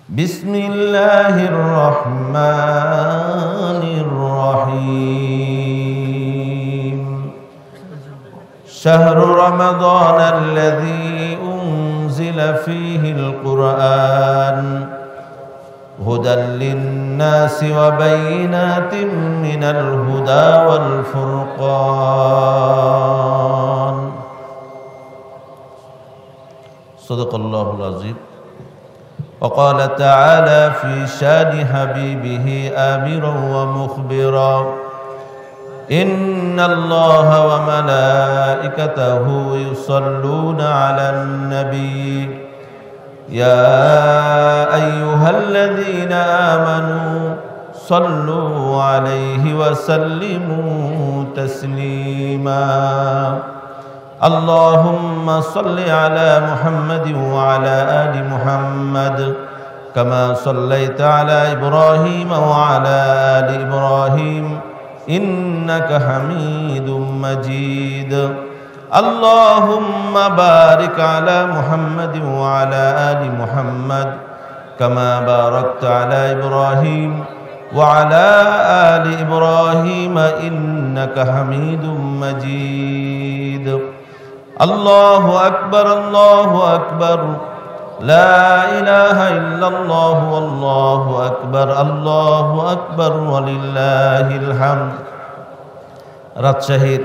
بسم الله الرحمن الرحيم شهر رمضان الذي أنزل فيه القرآن هدى للناس وبينات من الهدى والفرقان صدق الله العظيم. وقال تعالى في شان حبيبه آمرا ومخبرا إن الله وملائكته يصلون على النبي يا أيها الذين آمنوا صلوا عليه وسلموا تسليما اللهم صل على محمد وعلى آل محمد كما صليت على إبراهيم وعلى آل إبراهيم إنك حميد مجيد اللهم بارك على محمد وعلى آل محمد كما باركت على إبراهيم وعلى آل إبراهيم إنك حميد مجيد الله أكبر الله أكبر لا إله إلا الله والله أكبر ولله الحمد. রাজশাহীর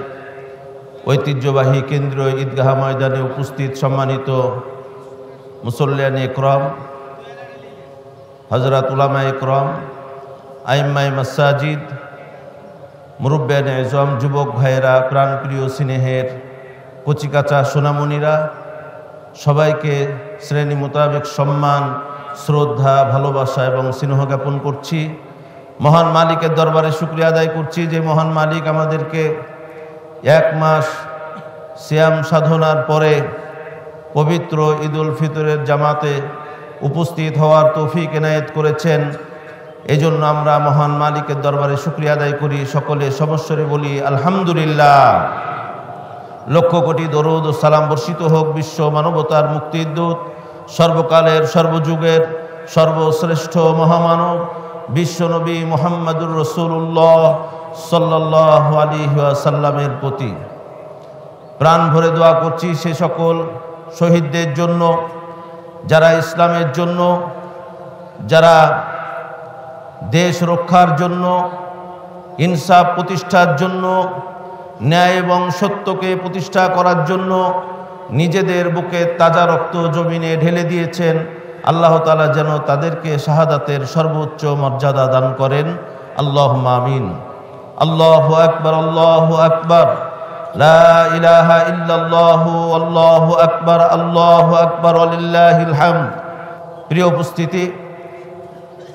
ঐতিহ্যবাহী কেন্দ্রীয় ঈদগাহ ময়দানে উপস্থিত সম্মানিত মুসল্লিয়ান ইকরাম, হযরত উলামা ইকরাম, আইম্মায়ে মাসাজিদ, মুরব্বিয়ানে আযম, যুবক ভাইয়েরা, প্রাণপ্রিয় স্নেহের কচিকাচা সোনামণিরা, সবাইকে শ্রেণী মোতাবেক সম্মান, শ্রদ্ধা, ভালোবাসা এবং স্নেহ জ্ঞাপন করছি। মহান মালিকের দরবারে শুকরিয়া আদায় করছি যে মহান মালিক আমাদেরকে এক মাস সিয়াম সাধনার পরে পবিত্র ঈদুল ফিতরের জামাতে উপস্থিত হওয়ার তৌফিক এনায়েত করেছেন। এই জন্য আমরা মহান মালিকের দরবারে শুকরিয়া আদায় করি। সকলে সমস্বরে বলি আলহামদুলিল্লাহ। লক্ষ কোটি দরুদ ও সালাম বর্ষিত হোক বিশ্ব মানবতার মুক্তির দূত, সর্বকালের সর্বযুগের সর্বশ্রেষ্ঠ মহামানব বিশ্বনবী মুহাম্মদুর রাসূলুল্লাহ সাল্লাল্লাহু আলাইহি ওয়াসাল্লামের প্রতি। প্রাণ ভরে দোয়া করছি সে সকল শহীদদের জন্য যারা ইসলামের জন্য, যারা দেশ রক্ষার জন্য, ইনসাফ প্রতিষ্ঠার জন্য, ন্যায় এবং সত্যকে প্রতিষ্ঠা করার জন্য নিজেদের বুকে তাজা রক্ত জমিনে ঢেলে দিয়েছেন। আল্লাহ তাআলা যেন তাদেরকে শাহাদাতের সর্বোচ্চ মর্যাদা দান করেন। আল্লাহুম্মা আমিন। আল্লাহু আকবার, আল্লাহু আকবার, লা ইলাহা ইল্লাল্লাহু আল্লাহু আকবার ওয়ালিল্লাহিল হামদ। প্রিয় উপস্থিতি,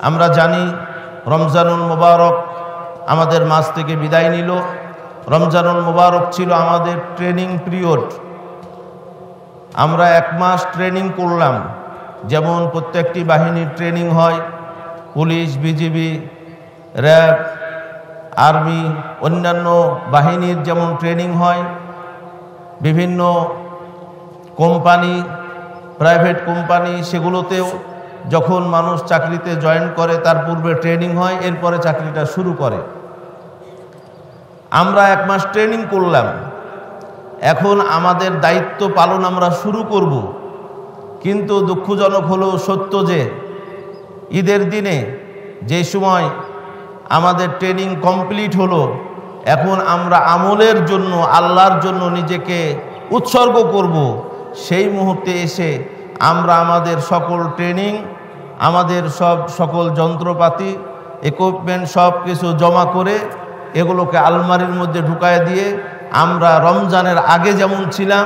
আমরা জানি রমজানুল মুবারক আমাদের মাঝ থেকে বিদায় নিল। রমজানুল মুবারক ছিল আমাদের ট্রেনিং পিরিয়ড। আমরা এক মাস ট্রেনিং করলাম। যেমন প্রত্যেকটি বাহিনীর ট্রেনিং হয়, পুলিশ, বিজিবি, র্যাব, আর্মি, অন্যান্য বাহিনীর যেমন ট্রেনিং হয়, বিভিন্ন কোম্পানি, প্রাইভেট কোম্পানি, সেগুলোতেও যখন মানুষ চাকরিতে জয়েন করে তার পূর্বে ট্রেনিং হয়, এরপরে চাকরিটা শুরু করে। আমরা এক মাস ট্রেনিং করলাম। এখন আমাদের দায়িত্ব পালন আমরা শুরু করব। কিন্তু দুঃখজনক হলেও সত্য যে ঈদের দিনে যে সময় আমাদের ট্রেনিং কমপ্লিট হলো, এখন আমরা আমলের জন্য, আল্লাহর জন্য নিজেকে উৎসর্গ করব। সেই মুহূর্তে এসে আমরা আমাদের সকল ট্রেনিং, আমাদের সকল যন্ত্রপাতি, ইকুইপমেন্ট সব কিছু জমা করে এগুলোকে আলমারির মধ্যে ঢুকায় দিয়ে আমরা রমজানের আগে যেমন ছিলাম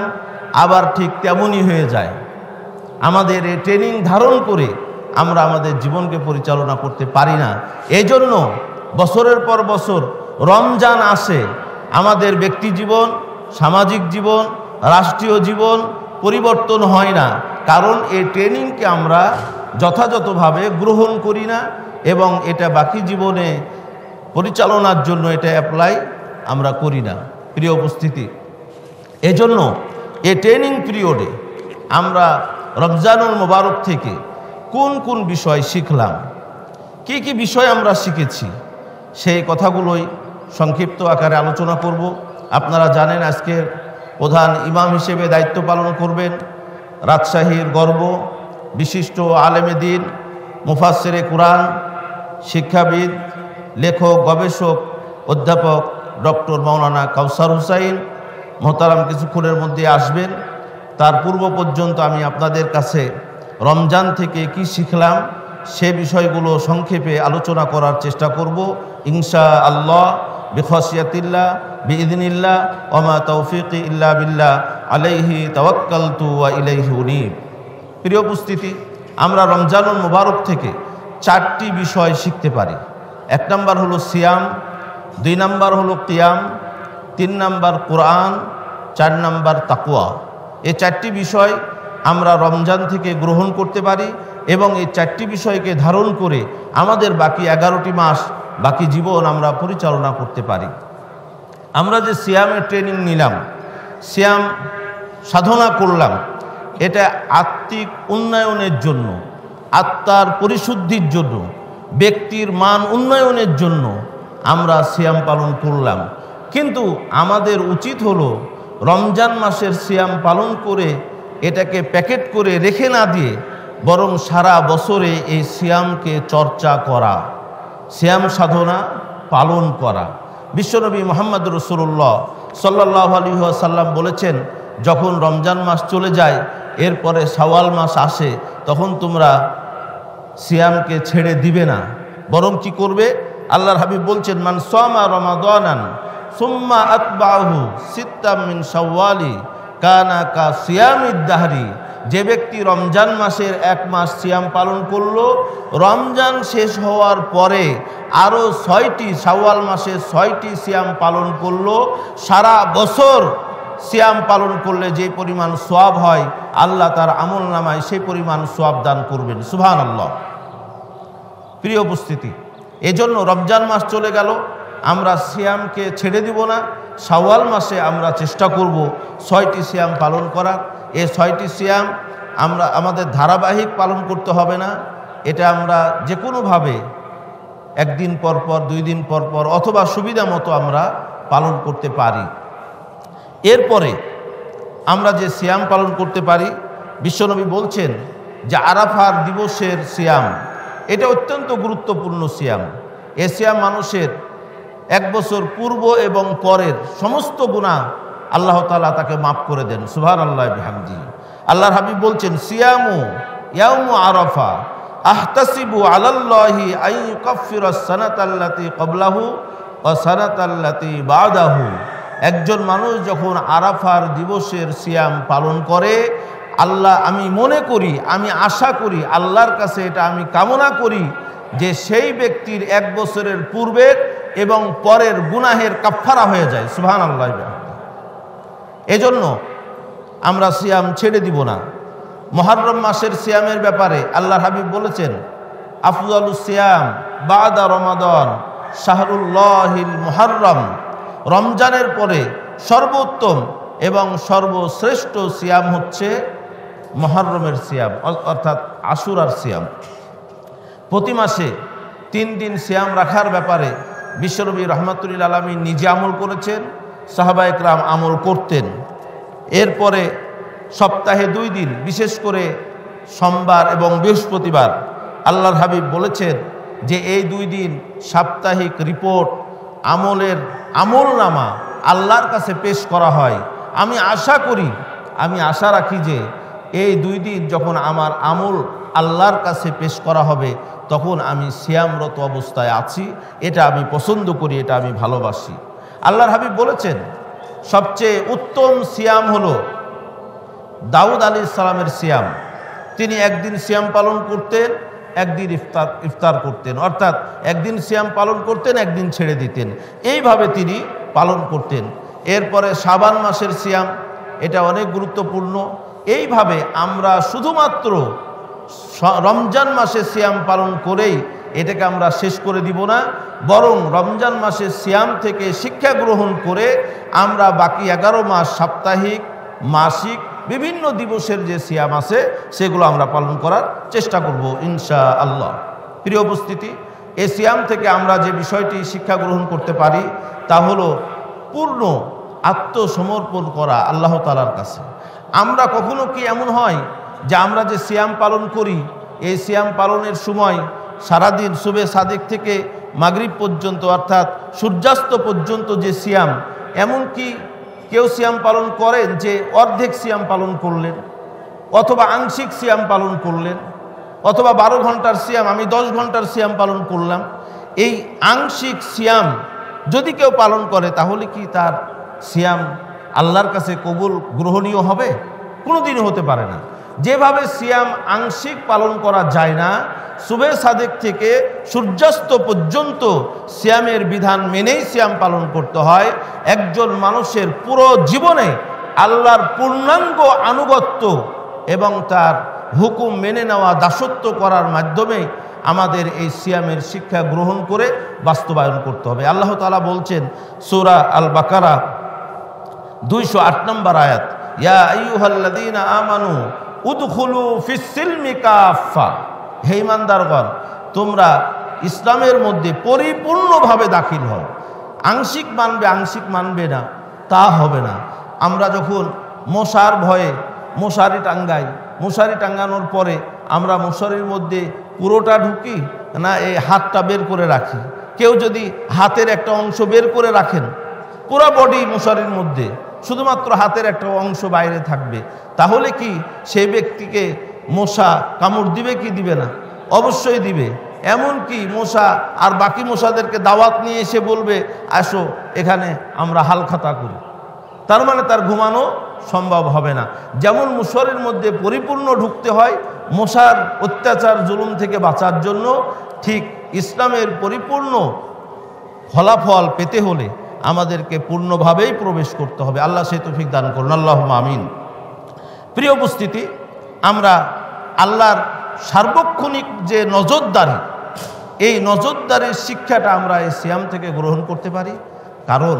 আবার ঠিক তেমনই হয়ে যায়। আমাদের এই ট্রেনিং ধারণ করে আমরা আমাদের জীবনকে পরিচালনা করতে পারি না। এই জন্য বছরের পর বছর রমজান আসে, আমাদের ব্যক্তি জীবন, সামাজিক জীবন, রাষ্ট্রীয় জীবন পরিবর্তন হয় না। কারণ এই ট্রেনিংকে আমরা যথাযথভাবে গ্রহণ করি না এবং এটা বাকি জীবনে পরিচালনার জন্য এটা অ্যাপ্লাই আমরা করি না। প্রিয় উপস্থিতি, এজন্য এই ট্রেনিং পিরিয়ডে আমরা রমজানুল মুবারক থেকে কোন কোন বিষয় শিখলাম, কি কি বিষয় আমরা শিখেছি, সেই কথাগুলোই সংক্ষিপ্ত আকারে আলোচনা করব। আপনারা জানেন আজকে প্রধান ইমাম হিসেবে দায়িত্ব পালন করবেন রাজশাহীর গর্ব বিশিষ্ট আলেমে দ্বীন, মুফাসসিরে কুরআন, শিক্ষাবিদ, লেখক, গবেষক, অধ্যাপক ডক্টর মাওলানা কাউসার হুসাইন মোহতারাম কিছুক্ষণের মধ্যে আসবেন। তার পূর্ব পর্যন্ত আমি আপনাদের কাছে রমজান থেকে কি শিখলাম সে বিষয়গুলো সংক্ষেপে আলোচনা করার চেষ্টা করব ইনশা আল্লাহ, বিখাশিয়াতিল্লাহ, বিইذনিল্লাহ, ওয়া মা তাওফীকি ইল্লা বিল্লাহ, আলাইহি তাওয়াক্কালতু ওয়া ইলাইহি উনীব। প্রিয় উপস্থিতি, আমরা রমজানুল মুবারক থেকে 4টি বিষয় শিখতে পারি। 1 নাম্বার হলো সিয়াম, 2 নাম্বার হলো কিয়াম, 3 নাম্বার কোরআন, 4 নাম্বার তাকওয়া। এই 4টি বিষয় আমরা রমজান থেকে গ্রহণ করতে পারি এবং এই 4টি বিষয়কে ধারণ করে আমাদের বাকি 11টি মাস, বাকি জীবন আমরা পরিচালনা করতে পারি। আমরা যে সিয়ামের ট্রেনিং নিলাম, সিয়াম সাধনা করলাম, এটা আত্মিক উন্নয়নের জন্য, আত্মার পরিশুদ্ধির জন্য, ব্যক্তির মান উন্নয়নের জন্য আমরা সিয়াম পালন করলাম। কিন্তু আমাদের উচিত হলো রমজান মাসের সিয়াম পালন করে এটাকে প্যাকেট করে রেখে না দিয়ে বরং সারা বছরে এই সিয়ামকে চর্চা করা, সিয়াম সাধনা পালন করা। বিশ্বনবী মুহাম্মদ রাসূলুল্লাহ সাল্লাল্লাহু আলাইহি ওয়াসাল্লাম বলেছেন, যখন রমজান মাস চলে যায় এরপরে শাওয়াল মাস আসে, তখন তোমরা সিয়ামকে ছেড়ে দিবে না, বরং কি করবে? আল্লাহর হাবিব বলছেন, মান সামা রমাদানান সুম্মা আতবাহু সিত্তাম মিন শাওয়ালি কানা কা সিয়ামিদ দাহরি। যে ব্যক্তি রমজান মাসের 1 মাস সিয়াম পালন করলো, রমজান শেষ হওয়ার পরে আরও 6টি, শাওয়াল মাসে 6টি সিয়াম পালন করলো, সারা বছর সিয়াম পালন করলে যে পরিমাণ সওয়াব হয় আল্লাহ তার আমল নামায় সেই পরিমাণ সওয়াব দান করবেন। সুবহানাল্লাহ। প্রিয় উপস্থিতি, এজন্য রমজান মাস চলে গেল, আমরা সিয়ামকে ছেড়ে দিব না। শাওয়াল মাসে আমরা চেষ্টা করব 6টি সিয়াম পালন করার। এই 6টি সিয়াম আমরা আমাদের ধারাবাহিক পালন করতে হবে না, এটা আমরা যে কোনোভাবে 1 দিন পর পর, 2 দিন পর পর অথবা সুবিধা মতো আমরা পালন করতে পারি। এরপরে আমরা যে সিয়াম পালন করতে পারি, বিশ্বনবী বলছেন যে আরাফার দিবসের সিয়াম, এটা অত্যন্ত গুরুত্বপূর্ণ সিয়াম। এ সিয়াম মানুষের 1 বছর পূর্ব এবং পরের সমস্ত গুনাহ আল্লাহ তাআলা তাকে মাফ করে দেন। সুবহানাল্লাহি বিহামদিহি। আল্লাহর হাবিব বলছেন, সিয়ামু ইয়াউমু আরাফা আহতাসিবু আলাল্লাহি আন ইউকাফফিরাস সানাতাল্লাতী ক্বাবলাহু ওয়া সানাতাল্লাতী বা'দাহু। একজন মানুষ যখন আরাফার দিবসের সিয়াম পালন করে, আল্লাহ, আমি মনে করি, আমি আশা করি, আল্লাহর কাছে এটা আমি কামনা করি যে সেই ব্যক্তির 1 বছরের পূর্বের এবং পরের গুনাহের কাফফারা হয়ে যায়। সুবহানাল্লাহ। এজন্য আমরা সিয়াম ছেড়ে দিব না। মুহররম মাসের সিয়ামের ব্যাপারে আল্লাহর হাবিব বলেছেন, আফজালুস সিয়াম বাদা রমাদান শাহরুল্লাহিল মুহররম। রমজানের পরে সর্বোত্তম এবং সর্বশ্রেষ্ঠ সিয়াম হচ্ছে মুহররমের সিয়াম, অর্থাৎ আশুরার সিয়াম। প্রতি মাসে 3 দিন সিয়াম রাখার ব্যাপারে বিশ্বনবী রাহমাতুল লিল আলামিন নিজে আমল করেছেন, সাহাবায়ে কেরাম আমল করতেন। এরপরে সপ্তাহে 2 দিন, বিশেষ করে সোমবার এবং বৃহস্পতিবার, আল্লাহর হাবিব বলেছেন যে এই 2 দিন সাপ্তাহিক রিপোর্ট, আমলনামা আল্লাহর কাছে পেশ করা হয়। আমি আশা রাখি যে এই 2 দিন যখন আমার আমল আল্লাহর কাছে পেশ করা হবে, তখন আমি সিয়ামরত অবস্থায় আছি, এটা আমি পছন্দ করি, এটা আমি ভালোবাসি। আল্লাহর হাবিব বলেছেন, সবচেয়ে উত্তম সিয়াম হলো দাউদ আলাইহিস সালামের সিয়াম। তিনি 1 দিন সিয়াম পালন করতেন, 1 দিন ইফতার করতেন, অর্থাৎ 1 দিন সিয়াম পালন করতেন, 1 দিন ছেড়ে দিতেন, এইভাবে তিনি পালন করতেন। এরপরে শাবান মাসের সিয়াম, এটা অনেক গুরুত্বপূর্ণ। এইভাবে আমরা শুধুমাত্র রমজান মাসে সিয়াম পালন করেই এটাকে আমরা শেষ করে দিব না, বরং রমজান মাসের সিয়াম থেকে শিক্ষা গ্রহণ করে আমরা বাকি 11 মাস সাপ্তাহিক, মাসিক বিভিন্ন দিবসের যে সিয়াম আছে সেগুলো আমরা পালন করার চেষ্টা করব ইনশাআল্লাহ। প্রিয় উপস্থিতি, এই সিয়াম থেকে আমরা যে বিষয়টি শিক্ষা গ্রহণ করতে পারি তা হলো পূর্ণ আত্মসমর্পণ করা আল্লাহ তাআলার কাছে। আমরা কখনো কি এমন হয় যে আমরা যে সিয়াম পালন করি, এই সিয়াম পালনের সময় সারাদিন সুবে সাদিক থেকে মাগরিব পর্যন্ত অর্থাৎ সূর্যাস্ত পর্যন্ত যে সিয়াম, এমনকি কেউ সিয়াম পালন করেন যে অর্ধেক সিয়াম পালন করলেন অথবা আংশিক সিয়াম পালন করলেন, অথবা 12 ঘন্টার সিয়াম আমি 10 ঘন্টার সিয়াম পালন করলাম। এই আংশিক সিয়াম যদি কেউ পালন করে তাহলে কি তার সিয়াম আল্লাহর কাছে কবুল গ্রহণীয় হবে? কোনোদিনও হতে পারে না। যেভাবে সিয়াম আংশিক পালন করা যায় না, সুবে সাদেক থেকে সূর্যাস্ত পর্যন্ত সিয়ামের বিধান মেনেই সিয়াম পালন করতে হয়। একজন মানুষের পুরো জীবনে আল্লাহর পূর্ণাঙ্গ আনুগত্য এবং তার হুকুম মেনে নেওয়া, দাসত্ব করার মাধ্যমে আমাদের এই সিয়ামের শিক্ষা গ্রহণ করে বাস্তবায়ন করতে হবে। আল্লাহ তাআলা বলছেন সূরা আল বাকারা 208 নম্বর আয়াত, ইয়া আইয়ুহাল্লাযীনা আমানু উদখুলু ফিস সিলমি কাফা, হে ঈমানদারগণ তোমরা ইসলামের মধ্যে পরিপূর্ণভাবে দাখিল হও। আংশিক মানবে আংশিক মানবে না তা হবে না। আমরা যখন মশার ভয়ে মশারি টাঙ্গাই, মশারি টাঙ্গানোর পরে আমরা মশারির মধ্যে পুরোটা ঢুকি না এই হাতটা বের করে রাখি? কেউ যদি হাতের একটা অংশ বের করে রাখেন, পুরো বডি মশারির মধ্যে, শুধুমাত্র হাতের একটা অংশ বাইরে থাকবে, তাহলে কি সেই ব্যক্তিকে মশা কামড় দিবে কি দিবে না? অবশ্যই দিবে। এমনকি মশা আর বাকি মশাদেরকে দাওয়াত নিয়ে এসে বলবে আসো এখানে আমরা হালখাতা করি। তার মানে তার ঘুমানো সম্ভব হবে না। যেমন মশারির মধ্যে পরিপূর্ণ ঢুকতে হয় মশার অত্যাচার জুলুম থেকে বাঁচার জন্য, ঠিক ইসলামের পরিপূর্ণ ফলাফল পেতে হলে আমাদেরকে পূর্ণভাবেই প্রবেশ করতে হবে। আল্লাহ সেই তৌফিক দান করুন, আল্লাহুম্মা আমিন। প্রিয় উপস্থিতি, আমরা আল্লাহর সার্বক্ষণিক যে নজরদারি, এই নজরদারির শিক্ষাটা আমরা এই সিয়াম থেকে গ্রহণ করতে পারি। কারণ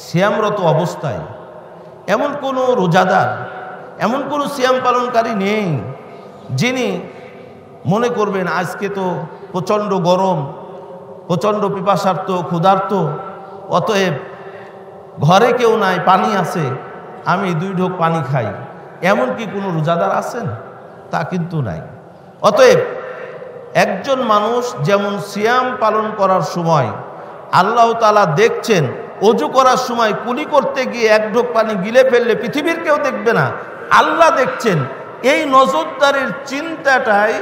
সিয়ামরত অবস্থায় এমন কোনো রোজাদার, এমন কোনো সিয়াম পালনকারী নেই যিনি মনে করবেন আজকে তো প্রচণ্ড গরম, প্রচণ্ড পিপাসার্ত, ক্ষুধার্ত, অতএব ঘরে কেউ নাই, পানি আছে, আমি 2 ঢোক পানি খাই। এমন কি কোনো রোজাদার আছেন? তা কিন্তু নাই। অতএব একজন মানুষ যেমন সিয়াম পালন করার সময় আল্লাহ তাআলা দেখছেন, অজু করার সময় কুলি করতে গিয়ে 1 ঢোক পানি গিলে ফেললে পৃথিবীর কেউ দেখবে না, আল্লাহ দেখছেন। এই নজরদারির চিন্তাটাই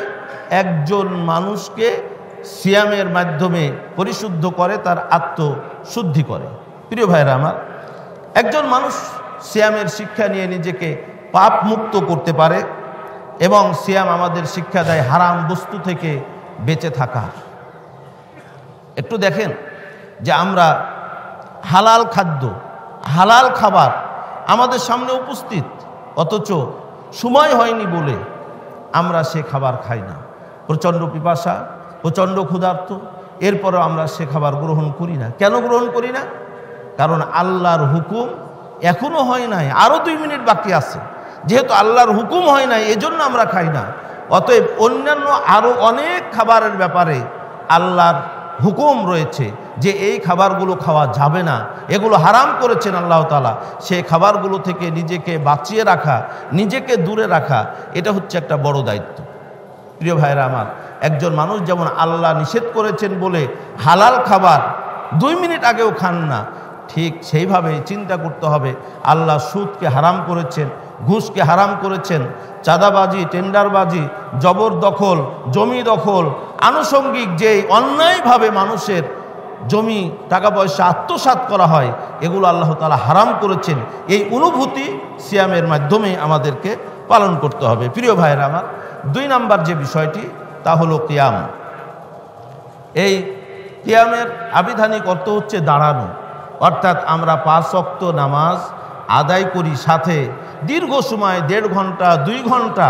একজন মানুষকে সিয়ামের মাধ্যমে পরিশুদ্ধ করে, তার আত্মশুদ্ধি করে। প্রিয় ভাইরা আমার, একজন মানুষ সিয়ামের শিক্ষা নিয়ে নিজেকে পাপ মুক্ত করতে পারে এবং সিয়াম আমাদের শিক্ষা দেয় হারাম বস্তু থেকে বেঁচে থাকা। একটু দেখেন যে আমরা হালাল খাদ্য, হালাল খাবার আমাদের সামনে উপস্থিত, অথচ সময় হয়নি বলে আমরা সে খাবার খাই না। প্রচণ্ড পিপাসা, প্রচণ্ড ক্ষুধার্ত, এরপরও আমরা সে খাবার গ্রহণ করি না। কেন গ্রহণ করি না? কারণ আল্লাহর হুকুম এখনো হয় নাই, আরও 2 মিনিট বাকি আছে। যেহেতু আল্লাহর হুকুম হয় নাই, এজন্য আমরা খাই না। অতএব অন্যান্য আরও অনেক খাবারের ব্যাপারে আল্লাহর হুকুম রয়েছে যে এই খাবারগুলো খাওয়া যাবে না, এগুলো হারাম করেছেন আল্লাহ তাআলা। সেই খাবারগুলো থেকে নিজেকে বাঁচিয়ে রাখা, নিজেকে দূরে রাখা, এটা হচ্ছে একটা বড় দায়িত্ব। প্রিয় ভাইরা আমার, একজন মানুষ যেমন আল্লাহ নিষেধ করেছেন বলে হালাল খাবার 2 মিনিট আগেও খান না, ঠিক সেইভাবে চিন্তা করতে হবে আল্লাহ সুদকে হারাম করেছেন, ঘুষকে হারাম করেছেন, চাঁদাবাজি, টেন্ডারবাজি, জবরদখল, জমি দখল, আনুষঙ্গিক যেই অন্যায়ভাবে মানুষের জমি টাকা পয়সা আত্মসাৎ করা হয়, এগুলো আল্লাহ তাআলা হারাম করেছেন। এই অনুভূতি সিয়ামের মাধ্যমে আমাদেরকে পালন করতে হবে। প্রিয় ভাইরা আমার, 2 নাম্বার যে বিষয়টি তা হলো কিয়াম। এই কিয়ামের আবিধানিক অর্থ হচ্ছে দাঁড়ানো, অর্থাৎ আমরা 5 ওয়াক্ত নামাজ আদায় করি, সাথে দীর্ঘ সময় 1.5 ঘন্টা 2 ঘন্টা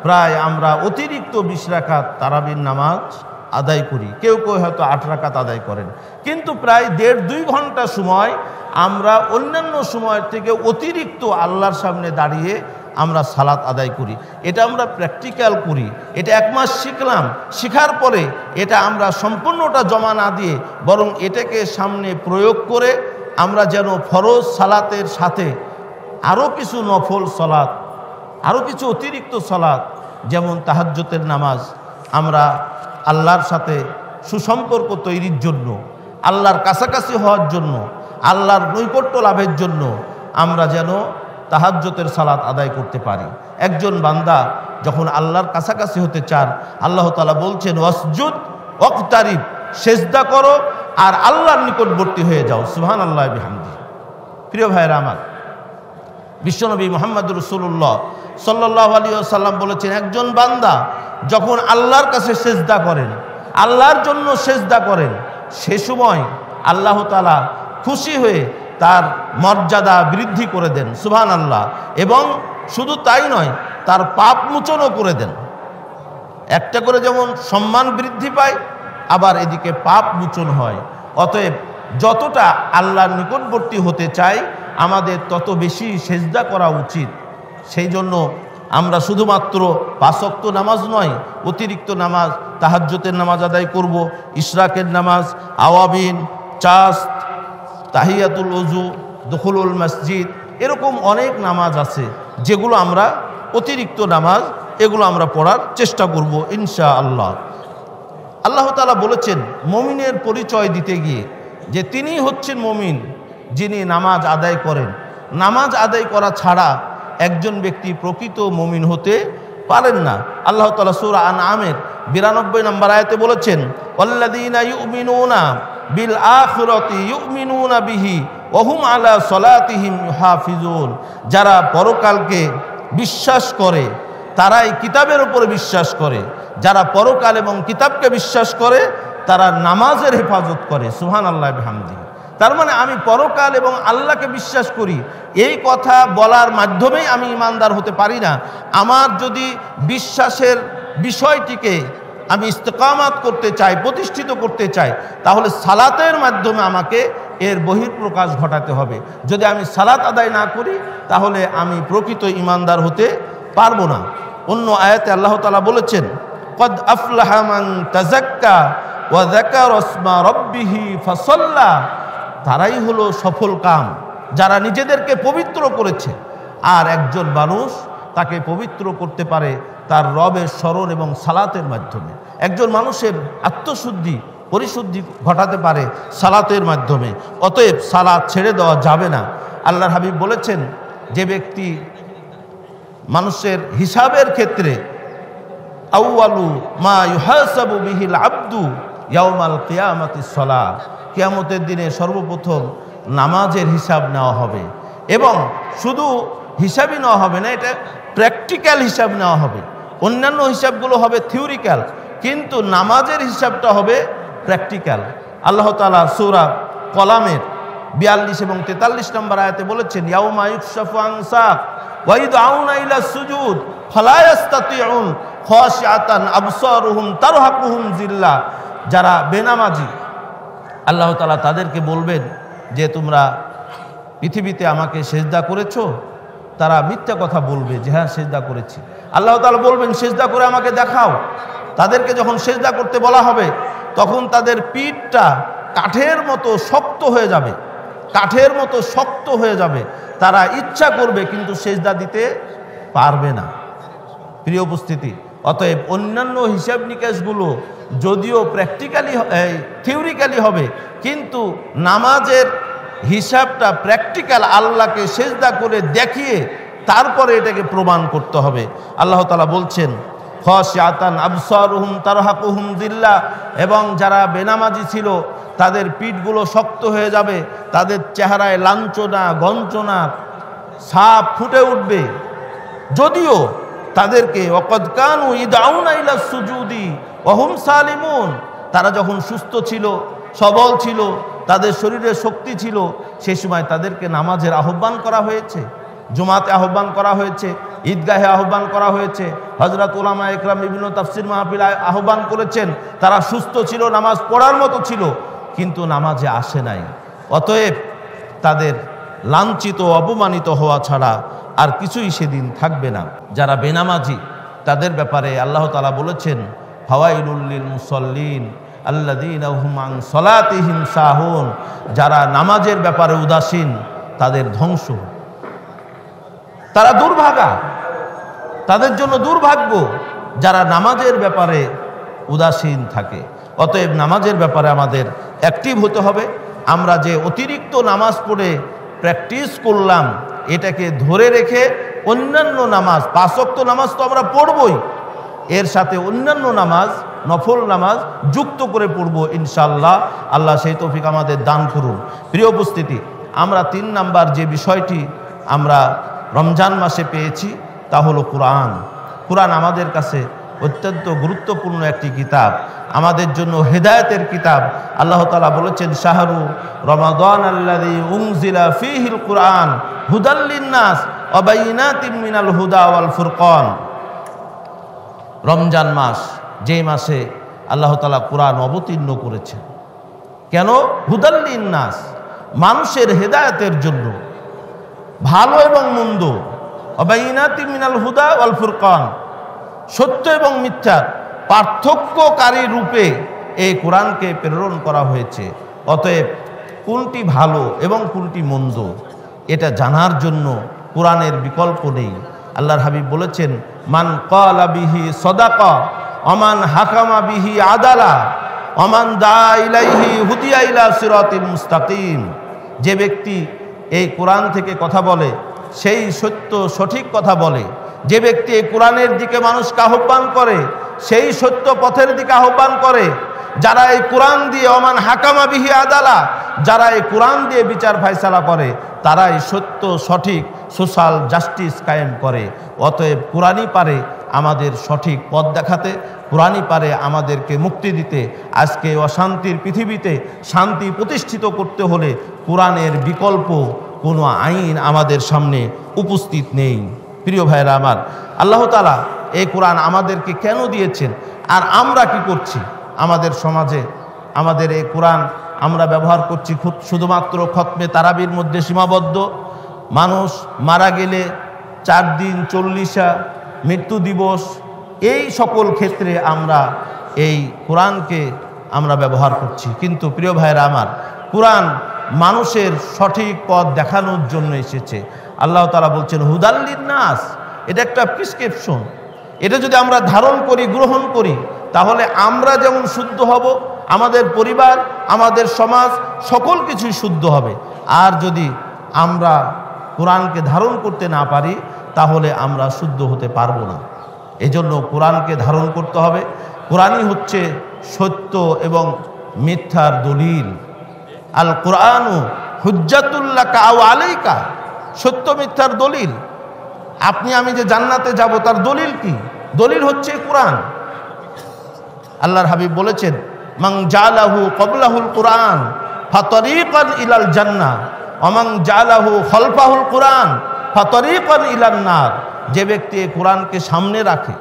প্রায় আমরা অতিরিক্ত 20 রাকাত তারাবির নামাজ আদায় করি, কেউ কেউ হয়তো 8 রাকাত আদায় করেন, কিন্তু প্রায় 1.5-2 ঘন্টা সময় আমরা অন্যান্য সময়ের থেকে অতিরিক্ত আল্লাহর সামনে দাঁড়িয়ে আমরা সালাত আদায় করি। এটা আমরা প্র্যাকটিক্যাল করি, এটা 1 মাস শিখলাম, শিখার পরে এটা আমরা সম্পূর্ণটা জমা না দিয়ে বরং এটাকে সামনে প্রয়োগ করে আমরা যেন ফরজ সালাতের সাথে আরও কিছু নফল সালাত, আরও কিছু অতিরিক্ত সালাত, যেমন তাহাজ্জুদের নামাজ, আমরা আল্লাহর সাথে সুসম্পর্ক তৈরির জন্য, আল্লাহর কাছাকাছি হওয়ার জন্য, আল্লাহর নৈকট্য লাভের জন্য আমরা যেন তাহাজ্জুদের সালাত আদায় করতে পারি। একজন বান্দা যখন আল্লাহর কাছাকাছি হতে চান, আল্লাহ তাআলা বলছেন ওয়াসজুদ ওয়াকতারিব, সেজদা করো আর আল্লাহর নিকটবর্তী হয়ে যাও। সুবহানাল্লাহি ওয়া বিহামদিহি। প্রিয় ভাইরা আমার, বিশ্বনবী মুহাম্মদুর রাসূলুল্লাহ সাল্লাল্লাহু আলাইহি ওয়াসাল্লাম বলেছেন, একজন বান্দা যখন আল্লাহর কাছে সেজদা করেন, আল্লাহর জন্য সেজদা করেন, সে সময় আল্লাহ তাআলা খুশি হয়ে তার মর্যাদা বৃদ্ধি করে দেন। সুবহানাল্লাহ। এবং শুধু তাই নয়, তার পাপ মোচনও করে দেন। একটা করে যেমন সম্মান বৃদ্ধি পায়, আবার এদিকে পাপ মোচন হয়। অতএব যতটা আল্লাহর নিকটবর্তী হতে চাই আমাদের তত বেশি সেজদা করা উচিত। সেই জন্য আমরা শুধুমাত্র 5 ওয়াক্ত নামাজ নয়, অতিরিক্ত নামাজ, তাহাজ্জুদের নামাজ আদায় করব, ইশরাকের নামাজ, আওয়াবিন, চাস, তাহিয়াতুল ওযু, দুখুলুল মসজিদ, এরকম অনেক নামাজ আছে যেগুলো আমরা অতিরিক্ত নামাজ, এগুলো আমরা পড়ার চেষ্টা করব ইনশাআল্লাহ। আল্লাহ তাআলা বলেছেন মুমিনের পরিচয় দিতে গিয়ে যে তিনি হচ্ছেন মুমিন যিনি নামাজ আদায় করেন। নামাজ আদায় করা ছাড়া একজন ব্যক্তি প্রকৃত মুমিন হতে পারেন না। আল্লাহ তাআলা সূরা আনআমের 92 নম্বর আয়াতে বলেছেন, ওয়াল্লাযীনা ইউমিনুনা বিল আখিরাতি ইউমিনুনা বিহি ওয়া হুম আলা সালাতিহিম ইউহাফিজুন, যারা পরকালকে বিশ্বাস করে তারাই কিতাবের উপরে বিশ্বাস করে, যারা পরকাল এবং কিতাবকে বিশ্বাস করে তারা নামাজের হেফাজত করে। সুবহানাল্লাহি বিহামদিহি। তার মানে আমি পরকাল এবং আল্লাহকে বিশ্বাস করি, এই কথা বলার মাধ্যমেই আমি ইমানদার হতে পারি না। আমার যদি বিশ্বাসের বিষয়টিকে আমি ইস্তেকামাত করতে চাই, প্রতিষ্ঠিত করতে চাই, তাহলে সালাতের মাধ্যমে আমাকে এর বহিঃপ্রকাশ ঘটাতে হবে। যদি আমি সালাত আদায় না করি তাহলে আমি প্রকৃত ইমানদার হতে পারবো না। অন্য আয়াতে আল্লাহ তাআলা বলেছেন, কদ আফলাহা মান তাযাক্কা ওয়া যাকারা ইসমা রাব্বিহি ফাসাল্লা, তারাই হলো সফল কাম যারা নিজেদেরকে পবিত্র করেছে। আর একজন মানুষ তাকে পবিত্র করতে পারে তার রবের স্মরণ এবং সালাতের মাধ্যমে। একজন মানুষের আত্মশুদ্ধি, পরিশুদ্ধি ঘটাতে পারে সালাতের মাধ্যমে। অতএব সালাত ছেড়ে দেওয়া যাবে না। আল্লাহর হাবিব বলেছেন, যে ব্যক্তি মানুষের হিসাবের ক্ষেত্রে আউয়ালু মা ইউহাসাবু বিহিল আবদু ইয়াউমাল কিয়ামাতিস সালাহ, কিয়ামতের দিনে সর্বপ্রথম নামাজের হিসাব নেওয়া হবে। এবং শুধু হিসাবই নেওয়া হবে না, এটা প্র্যাকটিক্যাল হিসাব নেওয়া হবে। অন্যান্য হিসাবগুলো হবে থিওরিক্যাল, কিন্তু নামাজের হিসাবটা হবে প্র্যাকটিক্যাল। আল্লাহ তাআলা সূরা কলামের 42 এবং 43 নম্বর আয়াতে বলেছেন, ইয়াউমা ইউকশাফু আন সাক ওয়া ইদআউনা ইলা সুজুদ ফালা ইস্তাতিউন খাশিআতান আবসারুহুম তারহাকুহুম যিল্লাহ, যারা বেনামাজি আল্লাহ তাআলা তাদেরকে বলবেন যে তোমরা পৃথিবীতে আমাকে সেজদা করেছো। তারা মিথ্যা কথা বলবে যে হ্যাঁ সেজদা করেছি। আল্লাহ তাআলা বলবেন সেজদা করে আমাকে দেখাও। তাদেরকে যখন সেজদা করতে বলা হবে তখন তাদের পিঠটা কাঠের মতো শক্ত হয়ে যাবে, কাঠের মতো শক্ত হয়ে যাবে। তারা ইচ্ছা করবে কিন্তু সেজদা দিতে পারবে না। প্রিয় উপস্থিতি, অতএব অন্যান্য হিসাব নিকাশগুলো যদিও প্র্যাকটিক্যালি থিওরিক্যালি হবে, কিন্তু নামাজের হিসাবটা প্র্যাকটিক্যাল, আল্লাহকে সেজদা করে দেখিয়ে তারপরে এটাকে প্রমাণ করতে হবে। আল্লাহ তাআলা বলছেন, খাশিআতান আবসারুহুম তারহাকুহুম যিল্লাহ, এবং যারা বেনামাজি ছিল তাদের পিঠগুলো শক্ত হয়ে যাবে, তাদের চেহারায় লাঞ্ছনা গঞ্জনা ছাপ ফুটে উঠবে। যদিও তাদেরকে ওয়াকাদ কানু ইদআউনা ইলা সুজুদি ওয়া হুম সালিমুন, তারা যখন সুস্থ ছিল, সবল ছিল, তাদের শরীরে শক্তি ছিল, সেই সময় তাদেরকে নামাজের আহ্বান করা হয়েছে। জুমাতে আহ্বান করা হয়েছে, ঈদগাহে আহ্বান করা হয়েছে, হযরত উলামা একরাম বিভিন্ন তাফসীর মাহফিল আহ্বান করেছেন। তারা সুস্থ ছিল, নামাজ পড়ার মতো ছিল, কিন্তু নামাজে আসে নাই। অতএব তাদের লাঞ্ছিত অপমানিত হওয়া ছাড়া আর কিছুই সেদিন থাকবে না। যারা বেনামাজি তাদের ব্যাপারে আল্লাহ তাআলা বলেছেন, ফাওয়াইলুল লিল মুসাল্লিন আল্লাযীনা হুম আন সালাতিহিম সাহুন। যারা নামাজের ব্যাপারে উদাসীন তাদের ধ্বংস, তারা দুর্ভাগা, তাদের জন্য দুর্ভাগ্য যারা নামাজের ব্যাপারে উদাসীন থাকে। অতএব নামাজের ব্যাপারে আমাদের অ্যাক্টিভ হতে হবে। আমরা যে অতিরিক্ত নামাজ পড়ে প্র্যাকটিস করলাম, এটাকে ধরে রেখে অন্যান্য নামাজ, 5 ওয়াক্ত নামাজ তো আমরা পড়বই, এর সাথে অন্যান্য নামাজ, নফল নামাজ যুক্ত করে পড়ব ইনশাআল্লাহ। আল্লাহ সেই তৌফিক আমাদের দান করুন। প্রিয় উপস্থিতি, আমরা 3 নাম্বার যে বিষয়টি আমরা রমজান মাসে পেয়েছি তা হলো কোরআন। কোরআন আমাদের কাছে অত্যন্ত গুরুত্বপূর্ণ একটি কিতাব, আমাদের জন্য হেদায়েতের কিতাব। আল্লাহ তাআলা বলেছেন, শাহরু রমাদান আল্লাযী উনজিলা ফীহিল কুরআন হুদাল লিন্নাস ওয়া বাইয়িনাতিম মিনাল হুদা ওয়াল ফুরকান। রমজান মাস, যে মাসে আল্লাহ তাআলা কোরআন অবতীর্ণ করেছেন। কেন? হুদাল লিন্নাস, মানুষের হেদায়েতের জন্য, ভালো এবং মন্দ, ওয়া বাইয়িনাতিম মিনাল হুদা ওয়াল ফুরকান, সত্য এবং মিথ্যার পার্থক্যকারী রূপে এই কোরআনকে প্রেরণ করা হয়েছে। অতএব কোনটি ভালো এবং কোনটি মন্দ এটা জানার জন্য কোরআনের বিকল্প নেই। আল্লাহর হাবিব বলেছেন, মান ক্বালা বিহি সাদাকা ওমান হাকামা বিহি আদালা ওমান দা ইলাইহি হুদিয়া ইলা সিরাতিল মুস্তাকিম। যে ব্যক্তি এই কোরআন থেকে কথা বলে সেই সত্য সঠিক কথা বলে, যে ব্যক্তি এই কোরআনের দিকে মানুষকে আহ্বান করে সেই সত্য পথের দিকে আহ্বান করে, যারা এই কোরআন দিয়ে ওমান হাকামা বিহি আদালা, যারা এই কোরআন দিয়ে বিচার ফায়সালা করে, তারাই সত্য সঠিক সোশ্যাল জাস্টিস কায়েম করে। অতএব কোরআনই পারে আমাদের সঠিক পথ দেখাতে, কোরআনই পারে আমাদেরকে মুক্তি দিতে। আজকে অশান্তির পৃথিবীতে শান্তি প্রতিষ্ঠিত করতে হলে কোরআনের বিকল্প কোনো আইন আমাদের সামনে উপস্থিত নেই। প্রিয় ভাইরা আমার, আল্লাহ তাআলা এই কোরআন আমাদেরকে কেন দিয়েছেন আর আমরা কি করছি? আমাদের সমাজে আমাদের এই কোরআন আমরা ব্যবহার করছি শুধুমাত্র খতমে তারাবির মধ্যে সীমাবদ্ধ। মানুষ মারা গেলে 4 দিন 40 মৃত্যু দিবস, এই সকল ক্ষেত্রে আমরা এই কোরআনকে আমরা ব্যবহার করছি। কিন্তু প্রিয় ভাইরা আমার, কোরআন মানুষের সঠিক পথ দেখানোর জন্য এসেছে। আল্লাহ তাআলা বলছেন হুদাল লিন্নাস, এটা একটা প্রেসক্রিপশন। এটা যদি আমরা ধারণ করি, গ্রহণ করি, তাহলে আমরা যেমন শুদ্ধ হব, আমাদের পরিবার, আমাদের সমাজ, সকল কিছুই শুদ্ধ হবে। আর যদি আমরা কোরআনকে ধারণ করতে না পারি, তাহলে আমরা শুদ্ধ হতে পারবো না। এজন্য কোরআনকে ধারণ করতে হবে। কোরআনই হচ্ছে সত্য এবং মিথ্যার দলিল। আল কোরআনু হুজ্জাতুল লাকা আও আলাইকা, সত্য মিথ্যার দলিল। আপনি আমি যে জান্নাতে যাব তার দলিল কি? দলিল হচ্ছে কোরআন। আল্লাহর হাবিব বলেছেন, মান জালাহু ক্বাবলাহুল কোরআন ফাতরিকান ইলাল জান্নাহ ওয়া মান জালাহু খালফাহুল কোরআন ফাতরিকান ইলান নার। যে ব্যক্তি কোরআনকে সামনে রাখে,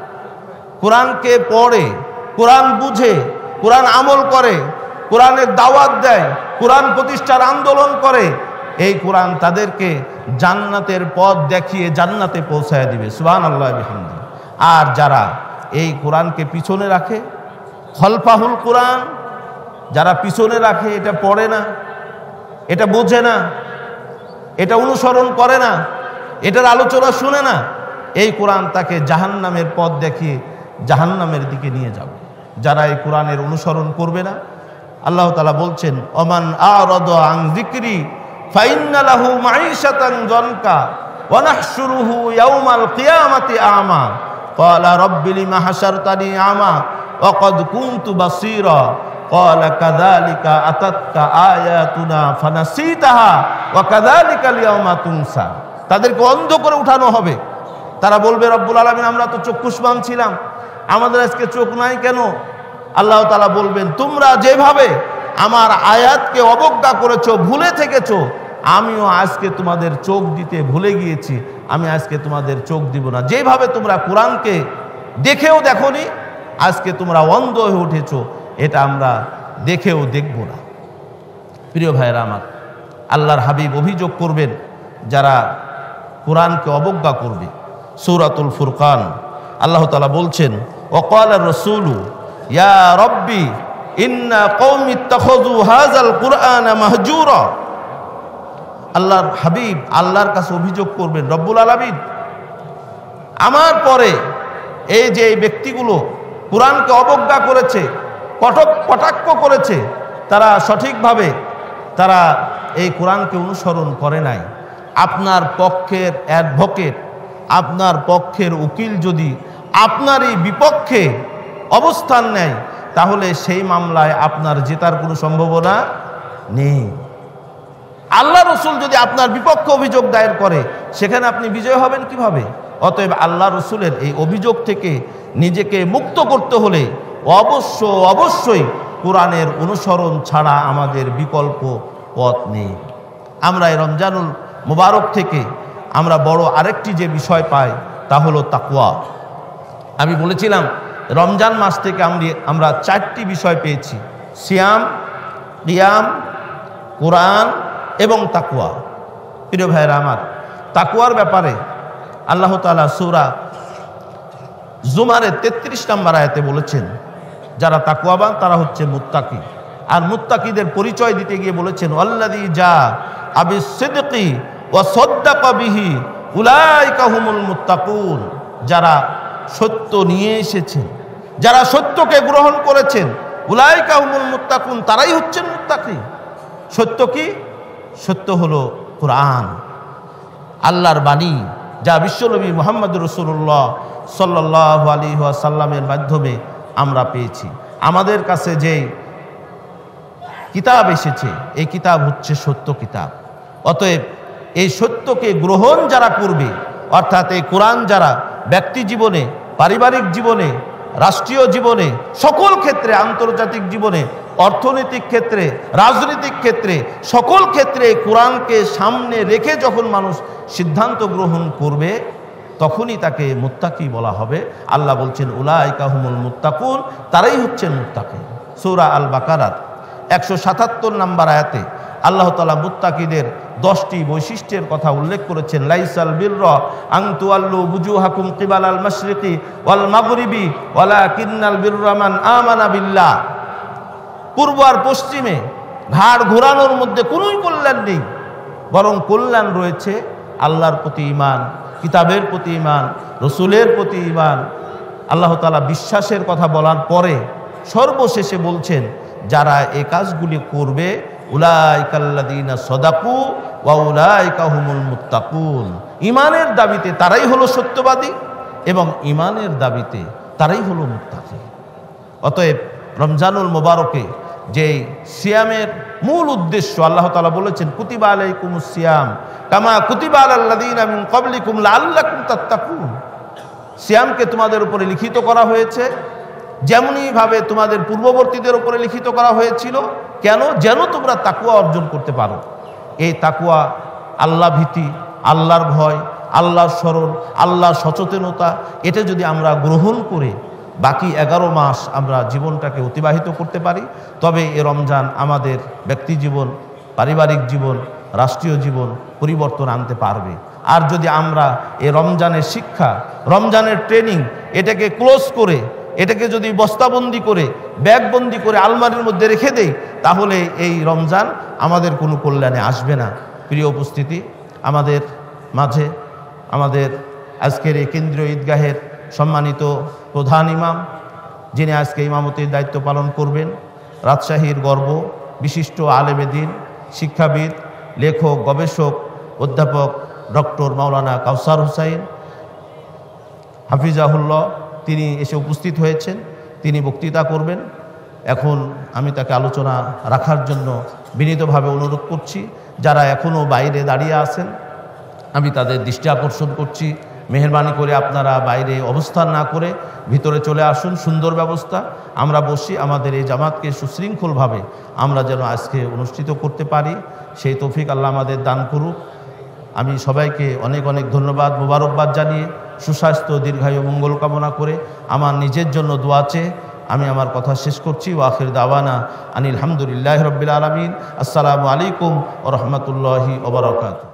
কোরআনকে পড়ে, কোরআন বুঝে, কোরআন আমল করে, কোরআনের দাওয়াত দেয়, কোরআন প্রতিষ্ঠার আন্দোলন করে, এই কোরআন তাদেরকে জান্নাতের পথ দেখিয়ে জান্নাতে পৌঁছায় দিবে। সুবহানাল্লাহ বিহামদি। আর যারা এই কোরআনকে পিছনে রাখে, খলফাহুল কোরআন, যারা পিছনে রাখে, এটা পড়ে না, এটা বোঝে না, এটা অনুসরণ করে না, এটার আলোচনা শুনে না, এই কোরআন তাকে জাহান্নামের পথ দেখিয়ে জাহান্নামের দিকে নিয়ে যাবে। যারা এই কোরআনের অনুসরণ করবে না, আল্লাহ তাআলা বলছেন, ওমান আরাদা আন যিকরি ফাইন্না লাহু মাঈশাতান যানকা ওয়া নাহশুরুহু ইয়াওমাল কিয়ামাতি আমা ক্বালা রাব্বি লিমা হাশারতানি আমা ওয়া ক্বাদ কুনতু বাসীরা ক্বালা কাযালিকা আতাতকা আয়াতুনা ফানাসিতাহা ওয়া কাযালিকাল ইয়াওমা তুনসা। তাদেরকে অন্ধ করে উঠানো হবে। তারা বলবে, রব্বুল আলামিন, আমরা তো চক্ষুষ্মান ছিলাম, আমাদের আজকে চোখ নাই কেন? আল্লাহ তাআলা বলবেন, তোমরা যেভাবে আমার আয়াতকে অবজ্ঞা করেছো, ভুলে থেকেছো, আমিও আজকে তোমাদের চোখ দিতে ভুলে গিয়েছি, আমি আজকে তোমাদের চোখ দিব না। যেভাবে তোমরা কোরআনকে দেখেও দেখোনি, আজকে তোমরা অন্ধ হয়ে উঠেছ, এটা আমরা দেখেও দেখব না। প্রিয় ভাইয়েরা আমার, আল্লাহর হাবিব অভিযোগ করবেন যারা কোরআনকে অবজ্ঞা করবে। সূরাতুল ফুরকান আল্লাহ তাআলা বলছেন, ওয়াকালা রাসূলু ইয়া রাব্বি ইন্না কওমি ইত্তাখাযু হাযাল কুরআনা মাহজুরা। আল্লাহর হাবিব আল্লাহর কাছে অভিযোগ করবেন, রব্বুল আলামিন, আমার পরে এই যে ব্যক্তিগুলো কোরআনকে অবজ্ঞা করেছে, কটাক্ষ করেছে, তারা সঠিকভাবে তারা এই কোরআনকে অনুসরণ করে নাই। আপনার পক্ষের অ্যাডভোকেট, আপনার পক্ষের উকিল যদি আপনারই বিপক্ষে অবস্থান নেয়, তাহলে সেই মামলায় আপনার জেতার কোনো সম্ভাবনা নেই। আল্লাহ রসুল যদি আপনার বিপক্ষে অভিযোগ দায়ের করে, সেখানে আপনি বিজয় হবেন কিভাবে? অতএব আল্লাহ রসুলের এই অভিযোগ থেকে নিজেকে মুক্ত করতে হলে অবশ্যই কোরআনের অনুসরণ ছাড়া আমাদের বিকল্প পথ নেই। আমরা এই রমজানুল মুবারক থেকে আমরা বড় আরেকটি যে বিষয় পাই, তা হলো তাকওয়া। আমি বলেছিলাম রমজান মাস থেকে আমরা 4টি বিষয় পেয়েছি: সিয়াম, কিয়াম, কোরআন এবং তাকওয়া। প্রিয় ভাইয়েরা আমার, তাকওয়ার ব্যাপারে আল্লাহ তাআলা সূরা জুমারের 33 নম্বর আয়াতে বলেছেন, যারা তাকওয়াবান তারা হচ্ছে মুত্তাকি। আর মুত্তাকিদের পরিচয় দিতে গিয়ে বলেছেন, আল্লাযী জা আবিস সিদকি ওয়া সাদ্দাকা বিহি উলাইকা হুমুল মুত্তাকুন। যারা সত্য নিয়ে এসেছেন, যারা সত্যকে গ্রহণ করেছেন, উলাইকা হুমুল মুত্তাকুন, তারাই হচ্ছেন মুত্তাকি। সত্য কি? সত্য হলো কোরআন, আল্লাহর বাণী, যা বিশ্বনবী মুহাম্মদুর রাসূলুল্লাহ সাল্লাল্লাহু আলাইহি ওয়াসাল্লামের মাধ্যমে আমরা পেয়েছি। আমাদের কাছে যে কিতাব এসেছে, এই কিতাব হচ্ছে সত্য কিতাব। অতএব এই সত্যকে গ্রহণ যারা করবে, অর্থাৎ এই কোরআন যারা ব্যক্তি জীবনে, পারিবারিক জীবনে, রাষ্ট্রীয় জীবনে, সকল ক্ষেত্রে, আন্তর্জাতিক জীবনে, অর্থনৈতিক ক্ষেত্রে, রাজনৈতিক ক্ষেত্রে, সকল ক্ষেত্রে কোরআনকে সামনে রেখে যখন মানুষ সিদ্ধান্ত গ্রহণ করবে, তখনই তাকে মুত্তাকি বলা হবে। আল্লাহ বলছেন, উলাইকা হুমুল মুত্তাকুন, তারাই হচ্ছেন মুত্তাকি। সূরা আল বাকারার 177 নম্বর আয়াতে আল্লাহ তাআলা মুত্তাকিদের 10টি বৈশিষ্ট্যের কথা উল্লেখ করেছেন। লাইসাল বিররা আন তুআল্লু বুজুহাকুম কিবালাল মাশরিকি ওয়াল মাগরিবি ওয়ালাকিন্নাল বিররা মান আমানা বিল্লাহ। পূর্ব আর পশ্চিমে ঘাড় ঘোরানোর মধ্যে কোনোই কল্যাণ নেই, বরং কল্যাণ রয়েছে আল্লাহর প্রতি ঈমান, কিতাবের প্রতি ঈমান, রসুলের প্রতি ঈমান। আল্লাহ তাআলা বিশ্বাসের কথা বলার পরে সর্বশেষে বলছেন, যারা এই কাজগুলি করবে, উলাইকাল্লাযীনা সাদাকু ওয়া উলাইকা হুমুল মুত্তাকুন। ঈমানের দাবিতে তারাই হলো সত্যবাদী এবং ঈমানের দাবিতে তারাই হলো মুত্তাকি। অতএব রমজানুল মুবারকে যে সিয়ামের মূল উদ্দেশ্য, আল্লাহ তাআলা বলেছেন, কুতিবা আলাইকুমুস সিয়াম কামা কুতিবা আলাল্লাযীনা মিন ক্বাবলিকুম লাআল্লাকুম তাত্তাকুন। সিয়ামকে তোমাদের উপরে লিখিত করা হয়েছে যেমনিভাবে তোমাদের পূর্ববর্তীদের উপরে লিখিত করা হয়েছিল। কেন? যেন তোমরা তাকওয়া অর্জন করতে পারো। এই তাকওয়া, আল্লাহ ভীতি, আল্লাহর ভয়, আল্লাহর স্মরণ, আল্লাহর সচেতনতা, এটা যদি আমরা গ্রহণ করে বাকি 11 মাস আমরা জীবনটাকে অতিবাহিত করতে পারি, তবে এ রমজান আমাদের ব্যক্তি জীবন, পারিবারিক জীবন, রাষ্ট্রীয় জীবন পরিবর্তন আনতে পারবে। আর যদি আমরা এই রমজানের শিক্ষা, রমজানের ট্রেনিং, এটাকে ক্লোজ করে, এটাকে যদি বস্তাবন্দি করে, ব্যাগবন্দি করে আলমারির মধ্যে রেখে দেই, তাহলে এই রমজান আমাদের কোনো কল্যাণে আসবে না। প্রিয় উপস্থিতি, আমাদের মাঝে আমাদের আজকের এই কেন্দ্রীয় ঈদগাহের সম্মানিত প্রধান ইমাম, যিনি আজকে ইমামতির দায়িত্ব পালন করবেন, রাজশাহীর গর্ব, বিশিষ্ট আলেমে দ্বীন, শিক্ষাবিদ, লেখক, গবেষক, অধ্যাপক ডক্টর মাওলানা কাউসার হোসাইন হাফিজাহুল্লাহ, তিনি এসে উপস্থিত হয়েছেন। তিনি বক্তৃতা করবেন। এখন আমি তাকে আলোচনা রাখার জন্য বিনীতভাবে অনুরোধ করছি। যারা এখনও বাইরে দাঁড়িয়ে আছেন, আমি তাদের দৃষ্টি আকর্ষণ করছি মেহেরবানি করে আপনারা বাইরে অবস্থান না করে ভিতরে চলে আসুন। সুন্দর ব্যবস্থা, আমরা বসি আমাদের এই জামাতকে সুশৃঙ্খলভাবে আমরা যেন আজকে অনুষ্ঠিত করতে পারি, সেই তৌফিক আল্লাহ আমাদের দান করুক। আমি সবাইকে অনেক অনেক ধন্যবাদ, মোবারকবাদ জানিয়ে সুস্বাস্থ্য দীর্ঘায়ু মঙ্গল কামনা করে আমার নিজের জন্য দোয়া চেয়ে আমি আমার কথা শেষ করছি। ওয়া আখির দাওয়ানা আনিল হামদুলিল্লাহি রাব্বিল আলামিন। আসসালামু আলাইকুম ওয়া রাহমাতুল্লাহি ওয়া বারাকাতুহু।